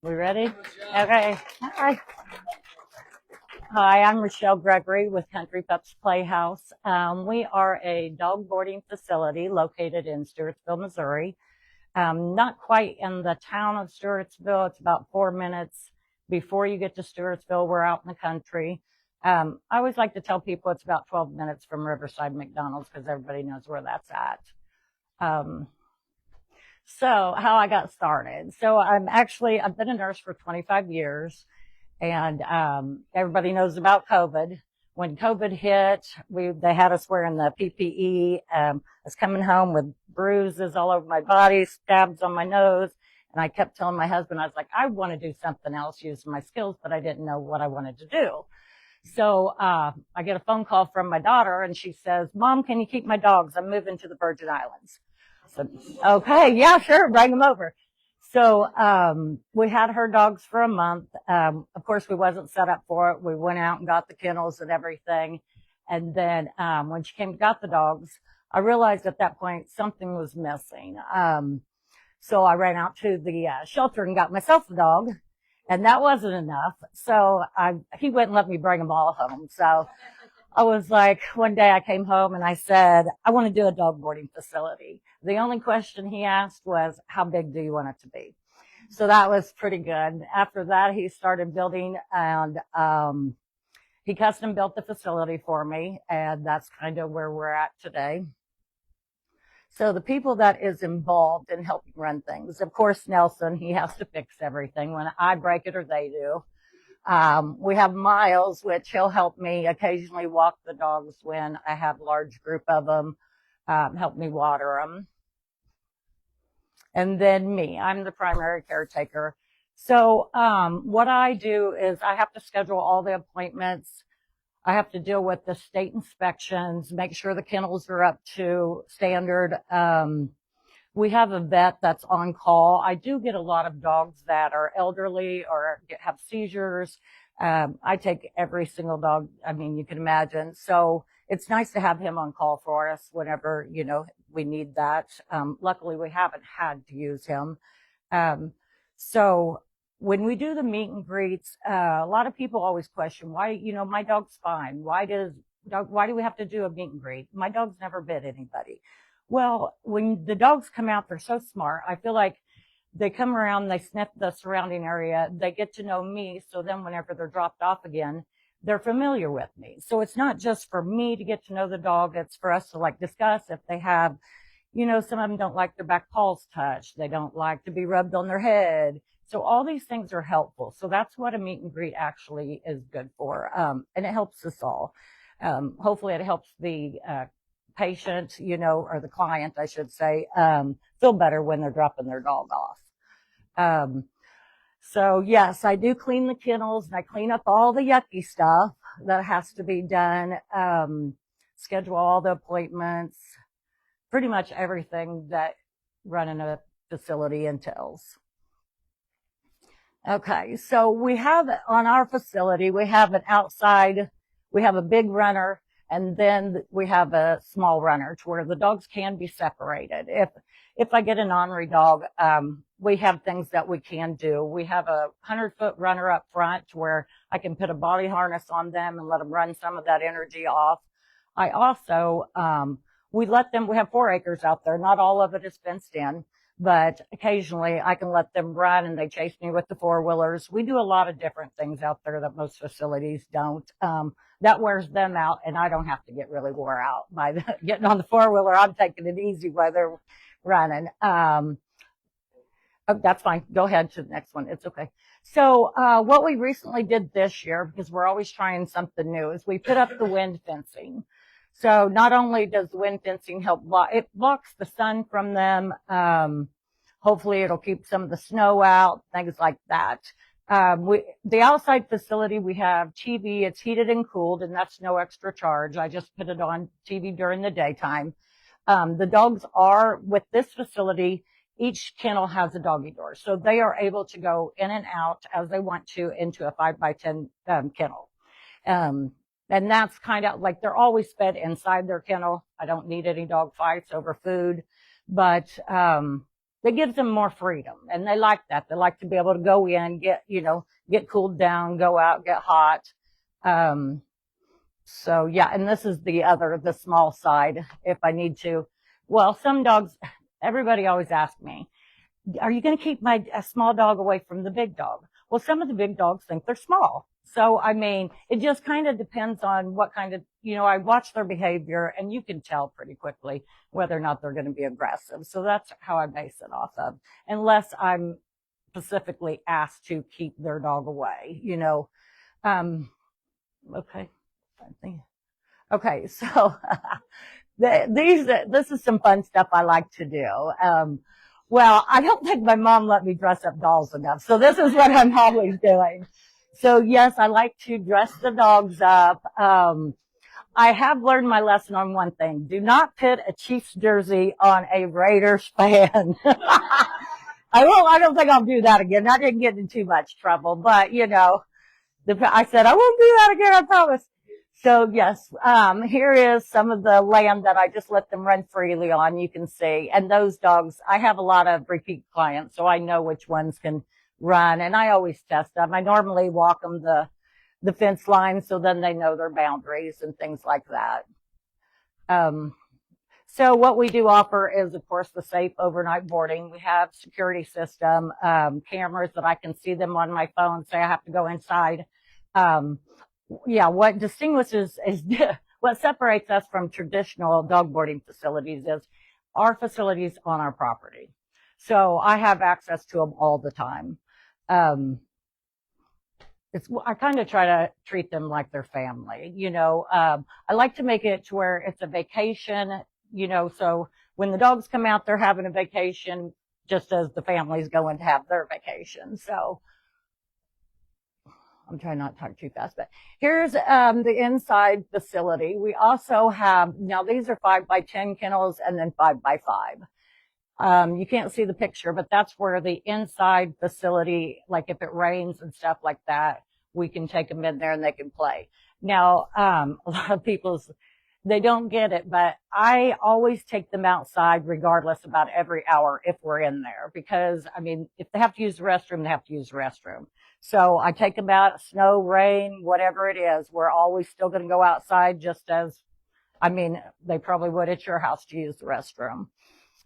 We ready? Okay. Hi. Hi, I'm Rachelle Gregory with Country Pups Playhouse. We are a dog boarding facility located in Stewartsville, Missouri. Not quite in the town of Stewartsville. It's about 4 minutes before you get to Stewartsville. We're out in the country. I always like to tell people it's about 12 minutes from Riverside McDonald's because everybody knows where that's at. Um, so how I got started. So I've been a nurse for 25 years. And everybody knows about COVID. When COVID hit, they had us wearing the PPE. I was coming home with bruises all over my body, stabs on my nose, and I kept telling my husband, I was like, I want to do something else using my skills, but I didn't know what I wanted to do. So I get a phone call from my daughter, and she says, Mom, can you keep my dogs? I'm moving to the Virgin Islands. So, okay, yeah, sure, bring them over. So we had her dogs for a month. Of course, we wasn't set up for it. We went out and got the kennels and everything. And then when she came and got the dogs, I realized at that point something was missing. So I ran out to the shelter and got myself a dog. And that wasn't enough. So he wouldn't let me bring them all home. So I was like, one day I came home and I said, I want to do a dog boarding facility. The only question he asked was, how big do you want it to be? So that was pretty good. After that, he started building and he custom built the facility for me. And that's kind of where we're at today. So the people that is involved in helping run things, of course, Nelson, he has to fix everything. When I break it or they do. We have Miles, which he'll help me occasionally walk the dogs when I have a large group of them, help me water them. And then me, I'm the primary caretaker. So what I do is I have to schedule all the appointments. I have to deal with the state inspections, make sure the kennels are up to standard. We have a vet that's on call. I do get a lot of dogs that are elderly or have seizures. I take every single dog, I mean, you can imagine. So it's nice to have him on call for us whenever, we need that. Luckily, we haven't had to use him. So when we do the meet and greets, a lot of people always question why, my dog's fine. Why do we have to do a meet and greet? My dog's never bit anybody. Well, when the dogs come out, they're so smart. I feel like they come around, they sniff the surrounding area, they get to know me. So then whenever they're dropped off again, they're familiar with me. So it's not just for me to get to know the dog. It's for us to discuss if they have, some of them don't like their back paws touched. They don't like to be rubbed on their head. So all these things are helpful. So that's what a meet and greet actually is good for. And it helps us all. Hopefully it helps the, patient, or the client, I should say, feel better when they're dropping their dog off. So yes, I do clean the kennels and I clean up all the yucky stuff that has to be done, schedule all the appointments, pretty much everything that running a facility entails. Okay, so we have on our facility, we have an outside, we have a big runner, and then we have a small runner to where the dogs can be separated. If I get an ornery dog, we have things that we can do. We have a 100-foot runner up front to where I can put a body harness on them and let them run some of that energy off. I also, we have 4 acres out there. Not all of it is fenced in, but occasionally I can let them run and they chase me with the 4-wheelers. We do a lot of different things out there that most facilities don't. That wears them out, and I don't have to get really wore out by getting on the 4-wheeler. I'm taking it easy while they're running. Oh, that's fine. Go ahead to the next one. It's okay. So what we recently did this year, because we're always trying something new, is we put up the wind fencing. So not only does the wind fencing help it blocks the sun from them. Hopefully it'll keep some of the snow out, things like that. The outside facility, we have TV. It's heated and cooled, and that's no extra charge. I just put it on TV during the daytime. The dogs are, with this facility, each kennel has a doggy door. So they are able to go in and out as they want to into a 5x10 kennel. And that's kind of like they're always fed inside their kennel. I don't need any dog fights over food, but it gives them more freedom, and they like that. They like to be able to go in, get cooled down, go out, get hot. Um, so yeah, and this is the small side if I need to. Well, some dogs, everybody always asks me, are you going to keep a small dog away from the big dog? Well, some of the big dogs think they're small. So, I mean, it just kind of depends on what kind of, I watch their behavior, and you can tell pretty quickly whether or not they're going to be aggressive. So that's how I base it off of, unless I'm specifically asked to keep their dog away. Okay. Okay. So this is some fun stuff I like to do. Well, I don't think my mom let me dress up dolls enough. So this is what I'm always doing. So yes, I like to dress the dogs up. I have learned my lesson on one thing. Do not put a Chiefs jersey on a Raiders fan. I don't think I'll do that again. I didn't get in too much trouble, but I said, I won't do that again, I promise. So yes, here is some of the land that I just let them run freely on. You can see, and those dogs, I have a lot of repeat clients, so I know which ones can run, and I always test them. I normally walk them the fence line, so then they know their boundaries and things like that. So what we do offer is, of course, the safe overnight boarding. We have security system, cameras that I can see them on my phone, say I have to go inside. What distinguishes is what separates us from traditional dog boarding facilities is our facilities on our property. So I have access to them all the time. I kind of try to treat them like their family. I like to make it to where it's a vacation, so when the dogs come out, they're having a vacation just as the family's going to have their vacation. So I'm trying not to talk too fast, but here's the inside facility. We also have, now these are 5x10 kennels and then 5x5. You can't see the picture, but that's where the inside facility, like if it rains and stuff like that, we can take them in there and they can play. Now, a lot of they don't get it, but I always take them outside regardless about every hour if we're in there, because I mean, if they have to use the restroom, they have to use the restroom. So I take them out, snow, rain, whatever it is. We're always still going to go outside, just as, they probably would at your house to use the restroom.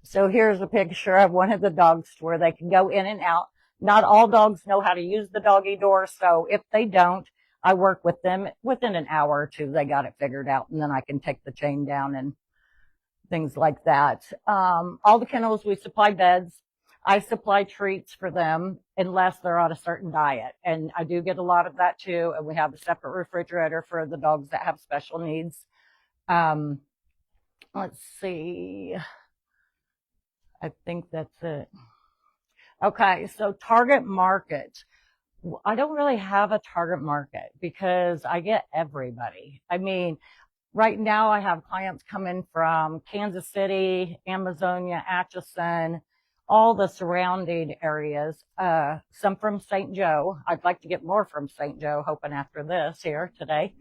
So here's a picture of one of the dogs where they can go in and out. Not all dogs know how to use the doggy door, so if they don't, I work with them within an hour or two. They got it figured out, and then I can take the chain down and things like that. All the kennels, we supply beds. I supply treats for them unless they're on a certain diet, and I do get a lot of that too. And we have a separate refrigerator for the dogs that have special needs. Let's see. I think that's it. Okay, so target market. I don't really have a target market because I get everybody. Right now I have clients coming from Kansas City, Amazonia, Atchison, all the surrounding areas, some from St. Joe. I'd like to get more from St. Joe, hoping after this here today.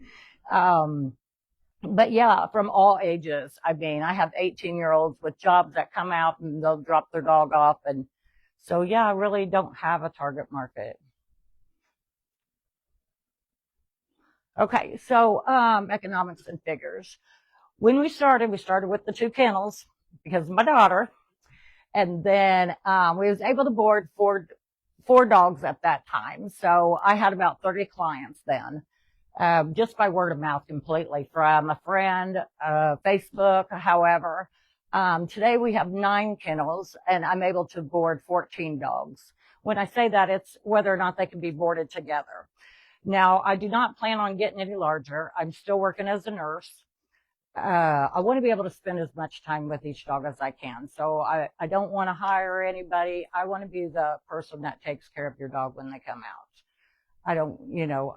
But yeah, from all ages. I have 18-year-olds with jobs that come out and they'll drop their dog off. And so, yeah, I really don't have a target market. Okay, so economics and figures. When we started with the 2 kennels because of my daughter. And then we was able to board four dogs at that time. So I had about 30 clients then, just by word of mouth completely from a friend, Facebook, however. Today we have 9 kennels and I'm able to board 14 dogs. When I say that, it's whether or not they can be boarded together. Now, I do not plan on getting any larger. I'm still working as a nurse. I want to be able to spend as much time with each dog as I can. So I don't want to hire anybody. I want to be the person that takes care of your dog when they come out.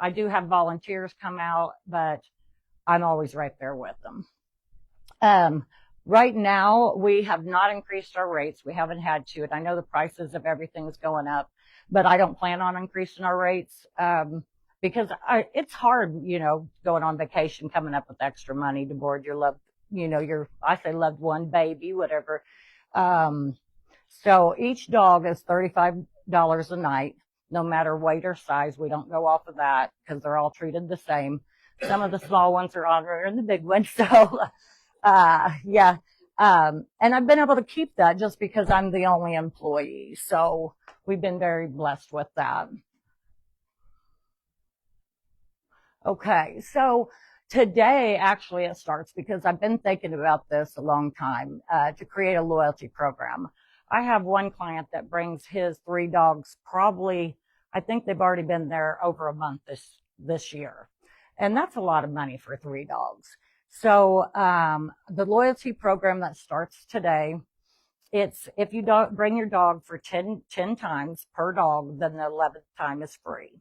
I do have volunteers come out, but I'm always right there with them. Right now, we have not increased our rates. We haven't had to. And I know the prices of everything is going up, but I don't plan on increasing our rates. because it's hard, going on vacation, coming up with extra money to board your I say loved one, baby, whatever. Um, so each dog is $35 a night, no matter weight or size. We don't go off of that because they're all treated the same. Some of the small ones are honored and the big ones. So, yeah. And I've been able to keep that just because I'm the only employee. So we've been very blessed with that. Okay, so today actually it starts because I've been thinking about this a long time to create a loyalty program. I have one client that brings his 3 dogs probably, I think they've already been there over a month this year. And that's a lot of money for 3 dogs. So the loyalty program that starts today, it's if you bring your dog for 10 times per dog, then the 11th time is free.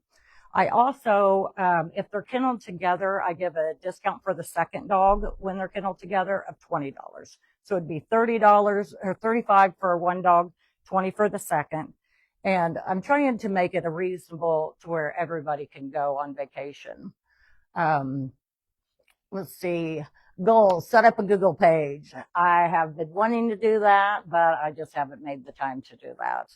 I also, if they're kenneled together, I give a discount for the second dog when they're kenneled together of $20. So it'd be $30 or $35 for one dog, $20 for the second. And I'm trying to make it a reasonable to where everybody can go on vacation. Let's see, goals, set up a Google page. I have been wanting to do that, but I just haven't made the time to do that.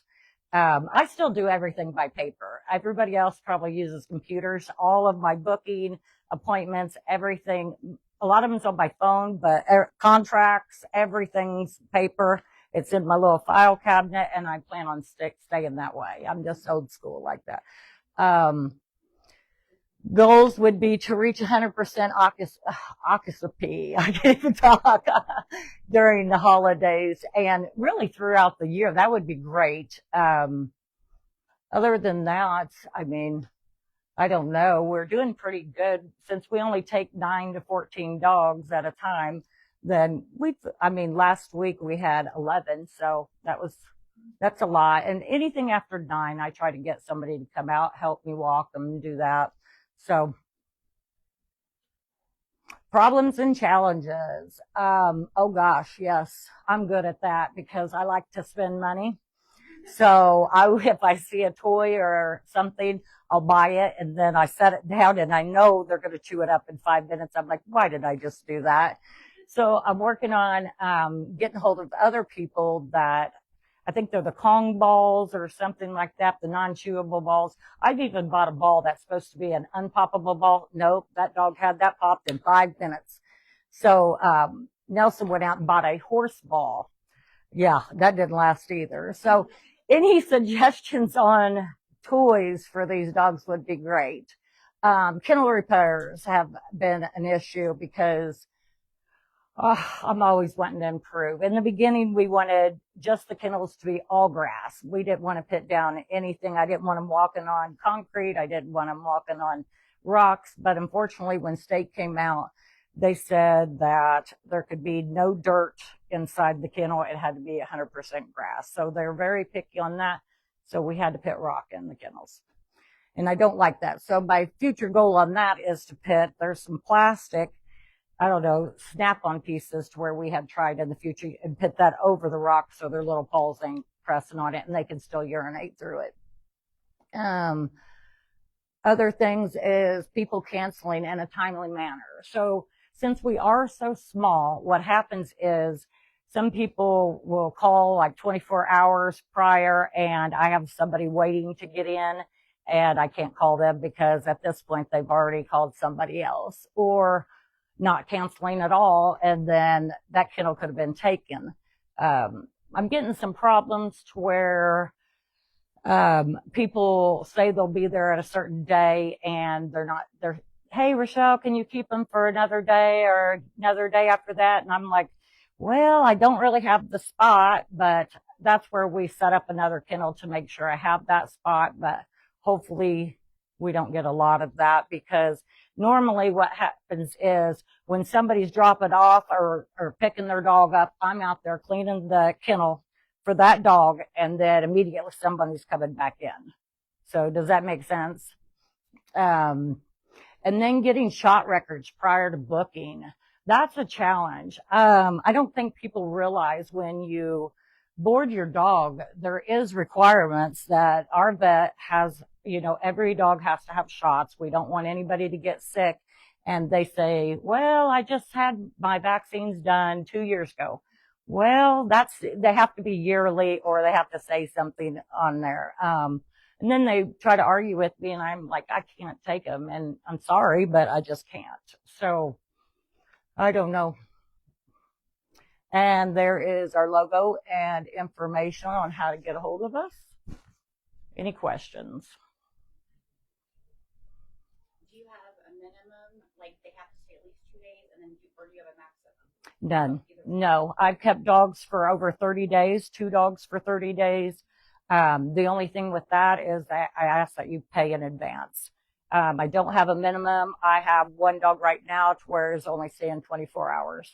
I still do everything by paper. Everybody else probably uses computers. All of my booking, appointments, everything, a lot of them's on my phone, but contracts, everything's paper. It's in my little file cabinet, and I plan on staying that way. I'm just old school like that. Goals would be to reach 100% occupancy. I can't even talk during the holidays and really throughout the year. That would be great. Other than that, I mean, I don't know. We're doing pretty good since we only take 9 to 14 dogs at a time. Then last week we had 11, so that's a lot. And anything after 9, I try to get somebody to come out, help me walk them, and do that. So, problems and challenges. Oh gosh, yes, I'm good at that because I like to spend money. So if I see a toy or something, I'll buy it and then I set it down and I know they're going to chew it up in 5 minutes. I'm like, why did I just do that? So I'm working on getting hold of other people that I think they're the Kong balls or something like that, the non-chewable balls. I've even bought a ball that's supposed to be an unpoppable ball. Nope, that dog had that popped in 5 minutes. So Nelson went out and bought a horse ball. Yeah, that didn't last either. So any suggestions on toys for these dogs would be great. Kennel repairs have been an issue because I'm always wanting to improve. In the beginning, we wanted just the kennels to be all grass. We didn't want to put down anything. I didn't want them walking on concrete. I didn't want them walking on rocks. But unfortunately, when state came out, they said that there could be no dirt inside the kennel. It had to be 100% grass. So they're very picky on that. So we had to put rock in the kennels. And I don't like that. So my future goal on that is to there's some plastic, I don't know, snap-on pieces to where we had tried in the future and put that over the rock so their little paws ain't pressing on it and they can still urinate through it. Other things is people canceling in a timely manner. So since we are so small, what happens is some people will call like 24 hours prior and I have somebody waiting to get in and I can't call them because at this point they've already called somebody else, or not canceling at all, and then that kennel could have been taken. I'm getting some problems to where people say they'll be there at a certain day and they're, hey, Rachelle, can you keep them for another day or another day after that? And I'm like, well, I don't really have the spot, but that's where we set up another kennel to make sure I have that spot. But hopefully we don't get a lot of that, because normally what happens is when somebody's dropping off or picking their dog up, I'm out there cleaning the kennel for that dog, and then immediately somebody's coming back in. So does that make sense? And then getting shot records prior to booking, that's a challenge. I don't think people realize when you board your dog, there is requirements that our vet has, every dog has to have shots. We don't want anybody to get sick. And they say, well, I just had my vaccines done 2 years ago. Well, they have to be yearly, or they have to say something on there. And then they try to argue with me, and I'm like, I can't take them, and I'm sorry, but I just can't. So I don't know. And there is our logo and information on how to get a hold of us. Any questions? Do you have a minimum, like they have to stay at least 2 days, and then or do you have a maximum? None. No, I've kept dogs for over 30 days, 2 dogs for 30 days. The only thing with that is that I ask that you pay in advance. I don't have a minimum. I have 1 dog right now to where it's only staying 24 hours.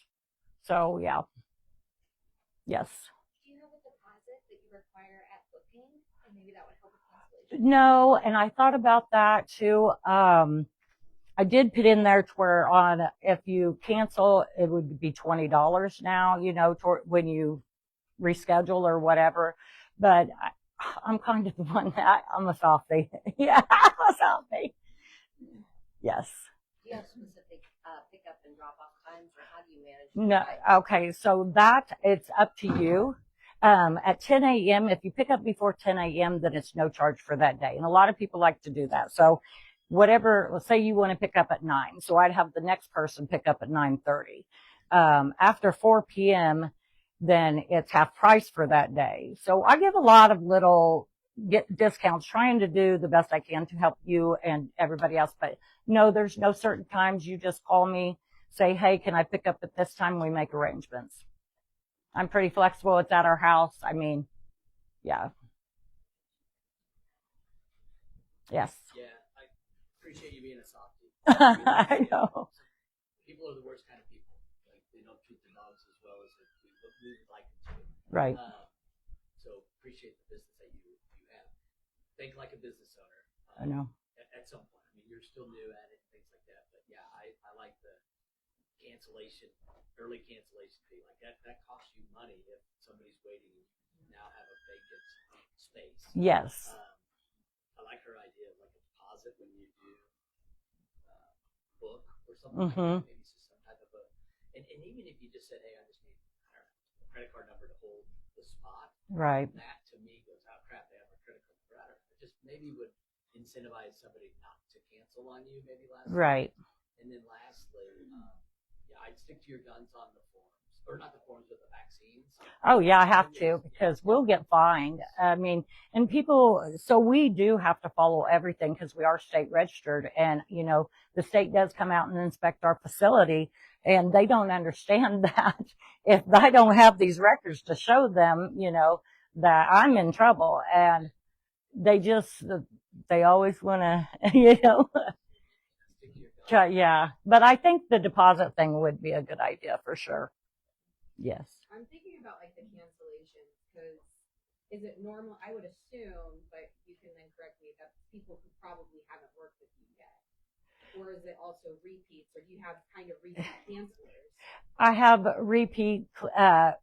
So, yeah. Yes. Do you have a deposit that you require at booking? And maybe that would help with cancellation? No, and I thought about that too. I did put in there to where if you cancel, it would be $20 now, when you reschedule or whatever. But I'm kind of the one that I'm a softie. Yeah, I'm a softie. Yes. Do you have specific pickup and drop off times, or how do you manage that? No. Okay. So it's up to you. At 10 a.m., if you pick up before 10 a.m., then it's no charge for that day. And a lot of people like to do that. So let's say you want to pick up at 9. So I'd have the next person pick up at 9:30. After 4 p.m., then it's half price for that day. So I give a lot of little discounts, trying to do the best I can to help you and everybody else. But no, there's no certain times. You just call me, say, hey, can I pick up at this time? We make arrangements. I'm pretty flexible. It's at our house. I mean, yeah. Yes. Yeah, I appreciate you being a softie. I know. People are the worst kind of people. Like, they don't treat the dogs as well as we would like them to. Right. So appreciate the business that you have. Think like a business owner. I know. At some point. I mean, you're still new at it and things like that. But yeah, I like the early cancellation fee. Like that costs you money if somebody's waiting and you now have a vacant space. Yes. I like her idea of like a deposit when you do book or something like that. Maybe it's just some type of and even if you just said, hey, I just need a credit card number to hold the spot. Right. That to me goes, oh crap, they have a credit card number. It just maybe would incentivize somebody not to cancel on you maybe Right. And then lastly, I'd stick to your guns on the forms, or not the forms, but the vaccines. Oh yeah, I have to, because we'll get fined. I mean, and so we do have to follow everything because we are state registered, and the state does come out and inspect our facility, and they don't understand that if I don't have these records to show them, that I'm in trouble, and they always want to, yeah, but I think the deposit thing would be a good idea for sure. Yes. I'm thinking about like the cancellations, because is it normal? I would assume, but you can then correct me, that people who probably haven't worked with you yet, or is it also repeats, or do you have kind of repeat cancelers? I have repeat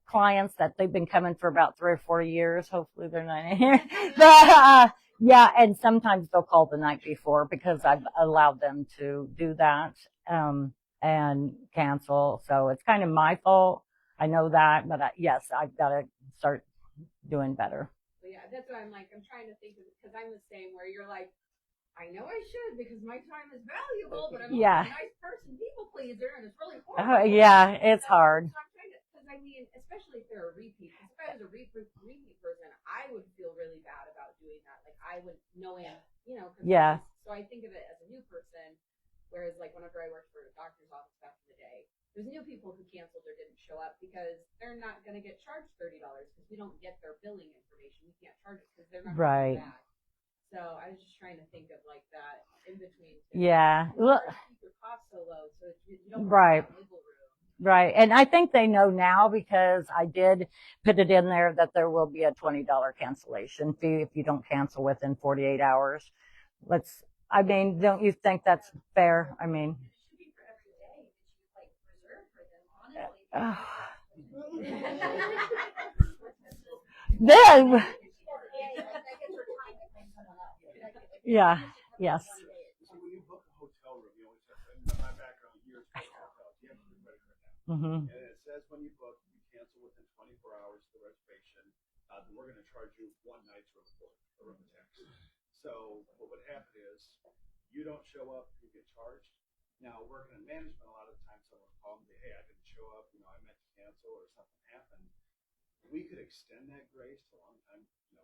clients that they've been coming for about 3 or 4 years. Hopefully they're not in here. But, yeah, and sometimes they'll call the night before because I've allowed them to do that and cancel. So it's kind of my fault. I know that, but yes, I've got to start doing better. But yeah, that's what I'm like. I'm trying to think of it, because I'm the same, where you're like, I know I should because my time is valuable, but I'm also a nice person, people pleaser, and it's really horrible. Yeah, it's hard. So I'm trying to, because I mean, especially if they're a repeat. If I was a repeat person, I would feel really bad about doing that. Like I would knowing, Yeah. So I think of it as a new person, whereas like whenever I worked for a doctor's office back in the day, there's new people who canceled or didn't show up because they're not going to get charged $30 because we don't get their billing information. We can't charge it because they're not going to come back. So I was just trying to think of like that in between. Yeah. Well, keep your costs so low, so you don't Right. have wiggle room. Right. And I think they know now because I did put it in there that there will be a $20 cancellation fee if you don't cancel within 48 hours. Don't you think that's fair? I mean, It should be for every day that you reserve for them, honestly. Then, yeah, yes. So when you book a hotel room, you always have, in my background years ago, hotels, you have to do credit card now. Hmm. And it says when you book, you cancel within 24 hours of the reservation, then we're going to charge you one night's room tax. So what would happen is you don't show up, you get charged. Now working in management, a lot of the time someone will call and say, hey, I didn't show up, I meant to cancel or something happened. We could extend that grace to a long time, to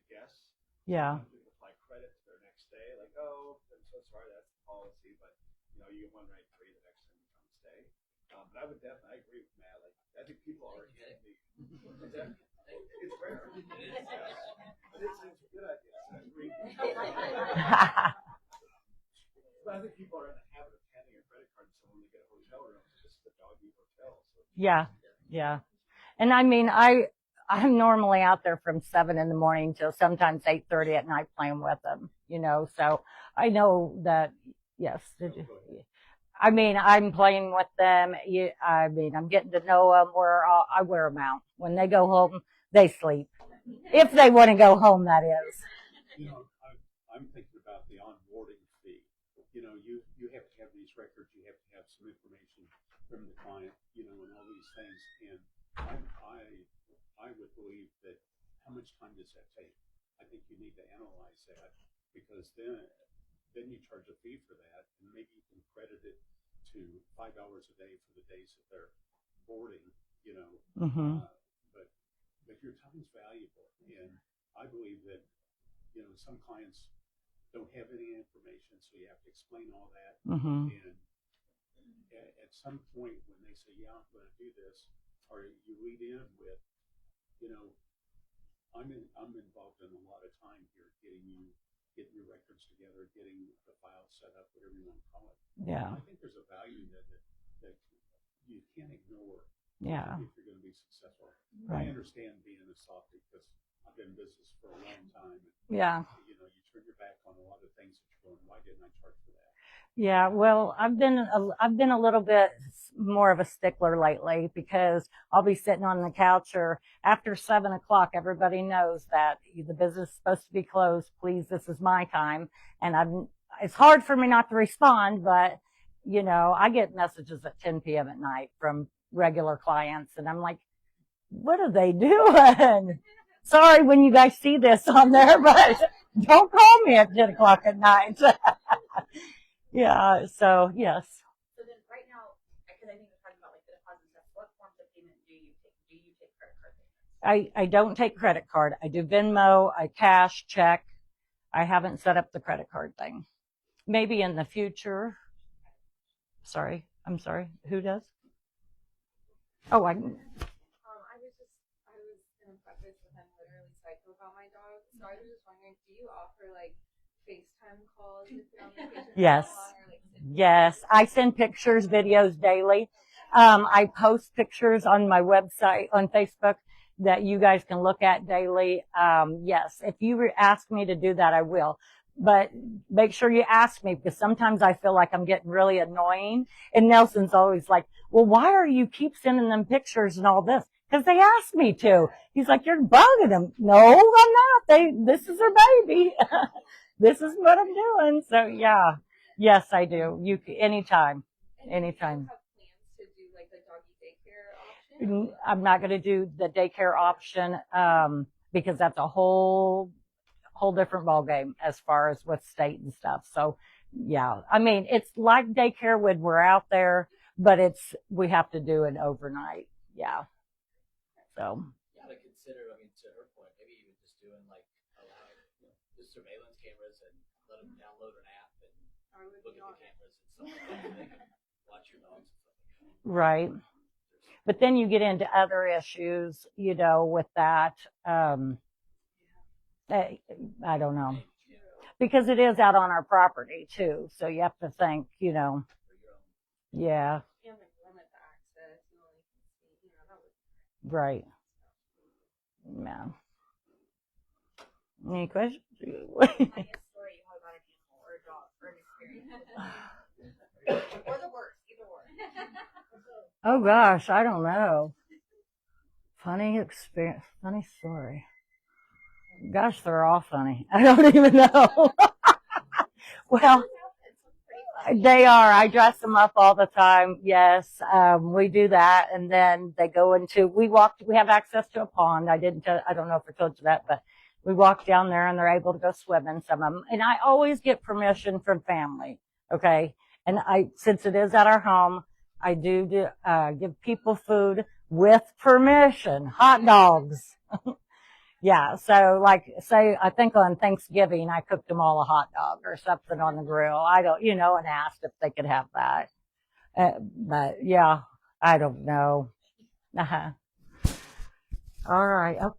guests. Yeah. Sometimes we could apply credit to their next stay, like, oh, I'm so sorry, that's the policy, but you get one night free the next time you come stay. But I would definitely, I agree with Matt. Like, I think people are exactly. It's rare. It is, but it's a good idea. So I agree. But I think people are in the habit of handing a credit card to someone to get a hotel room. This is the doggy hotel. So Yeah, yeah. And I mean, I'm normally out there from 7 in the morning till sometimes 8:30 at night playing with them, so I know that, yes. I mean, I'm playing with them. I mean, I'm getting to know them where I wear them out. When they go home, they sleep. If they want to go home, that is. I'm thinking about the onboarding fee. You have to have these records. You have to have some information from the client, and all these things. And I would believe that how much time does that take? I think you need to analyze that because then you charge a fee for that, and maybe you can credit it to 5 hours a day for the days that they're boarding, Mm-hmm. But your time's valuable, and I believe that some clients don't have any information, so you have to explain all that. Mm-hmm. And at some point when they say, yeah, I'm going to do this, or you lead in with, I'm involved in a lot of time here getting your records together, getting the file set up, whatever you want to call it. Yeah. I think there's a value that you can't ignore. Yeah. If you're going to be successful. Right. I understand being a softie because I've been in business for a long time. And, Yeah. you turn your back on a lot of things that you're going, why didn't I charge for that? Yeah, well, I've been a little bit more of a stickler lately because I'll be sitting on the couch, or after 7 o'clock, everybody knows that the business is supposed to be closed. Please, this is my time. And it's hard for me not to respond, but I get messages at 10 p.m. at night from regular clients, and I'm like, what are they doing? Sorry when you guys see this on there, but don't call me at 10 o'clock at night. Yeah, so yes. So then right now, because I think we're talking about like the deposit stuff, what forms of payment do you take? Do you take credit card payments? I don't take credit card. I do Venmo, I cash, check. I haven't set up the credit card thing. Maybe in the future. I'm sorry. Who does? Oh, I was gonna preface with I'm literally psycho about my dog. So I was just wondering, do you offer like FaceTime calls if you're on vacation? Yes. Yes. I send pictures, videos daily. I post pictures on my website, on Facebook, that you guys can look at daily. Yes. If you ask me to do that, I will. But make sure you ask me, because sometimes I feel like I'm getting really annoying. And Nelson's always like, well, why are you keep sending them pictures and all this? Because they asked me to. He's like, you're bugging them. No, I'm not. This is their baby. This is what I'm doing. So yeah. Yes, I do. Anytime. Anytime. Do you have plans to do like the doggy daycare option? I'm not going to do the daycare option, because that's a whole different ballgame as far as with state and stuff. So yeah, I mean, it's like daycare when we're out there, but we have to do it overnight. Yeah. So. You got to consider, to her point, maybe even just doing like allowing just surveillance cameras and let them download an app and look at the cameras and stuff like that. They can watch your dogs and stuff like that. Right. But then you get into other issues, with that. I don't know. Because it is out on our property too. So you have to think, yeah. Yeah, like limit the access. Right. Yeah. Any questions? Funniest story you have about an animal or a dog or an experience. Or the worst, either or. Oh gosh, I don't know. Funny experience, funny story. Gosh, they're all funny. I don't even know. Well, they are. I dress them up all the time. Yes, we do that, and then they go into. We have access to a pond. I don't know if I told you that, but we walk down there, and they're able to go swimming. Some of them, and I always get permission from family. Okay, and since it is at our home, I do give people food with permission. Hot dogs. Yeah, so like, say, I think on Thanksgiving, I cooked them all a hot dog or something on the grill. I don't, and asked if they could have that. But yeah, I don't know. Uh-huh. All right. Oh.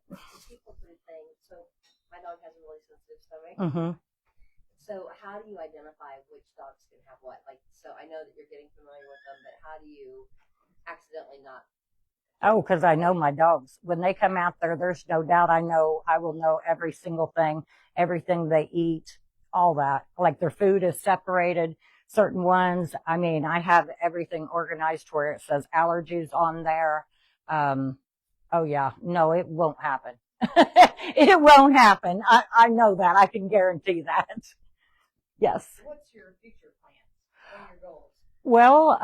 People food thing. So my dog has a really sensitive stomach. Mm-hmm. So how do you identify which dogs can have what? Like, so I know that you're getting familiar with them, but how do you accidentally not? Oh, because I know my dogs. When they come out there, there's no doubt I will know every single thing, everything they eat, all that. Like their food is separated, certain ones. I mean, I have everything organized where it says allergies on there. Oh yeah, no, it won't happen. It won't happen. I know that. I can guarantee that. Yes. What's your future plans? What are your goals? Well,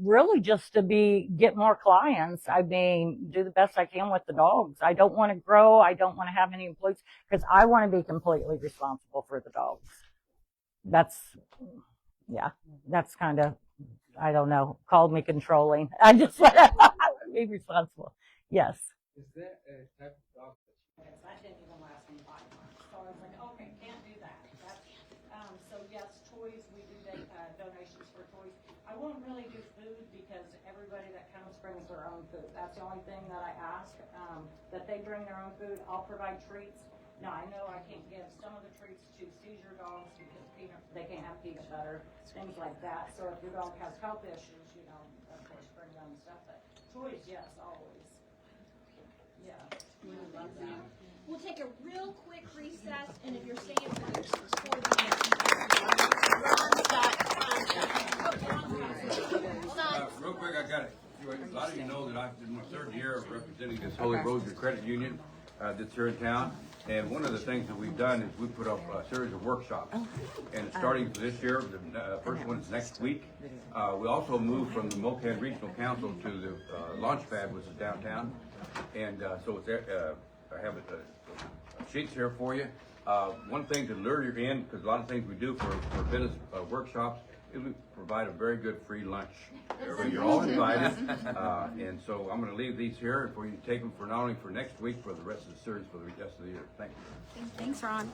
really just to get more clients. I mean, do the best I can with the dogs. I don't want to grow. I don't want to have any employees because I want to be completely responsible for the dogs. That's kind of, I don't know, called me controlling. I just want to be responsible. Yes. Is that a type of dog That didn't even last me 5 months. So I was like, okay, can't do that. So yes, toys, we do donations for toys. I won't really do food because everybody that comes brings their own food. That's the only thing that I ask, that they bring their own food. I'll provide treats. Now, I know I can't give some of the treats to seizure dogs because they can't have peanut butter, things like that. So if your dog has health issues, of course, bring their own stuff. But toys, yes, always. Yeah. We would love that. We'll take a real quick recess, and if you're staying for the real quick, I got it. A lot of you know that I'm in my 3rd year of representing this Holy Rosary Credit Union that's here in town. And one of the things that we've done is we put up a series of workshops. And starting this year, the first one is next week. We also moved from the Mocan Regional Council to the Launchpad, which is downtown. And so it's I have sheets here for you. One thing to lure you in, because a lot of things we do for business workshops, is we provide a very good free lunch. You're all invited. And so I'm going to leave these here for you to take them for not only for next week, for the rest of the series, for the rest of the year. Thank you. Thanks, Ron.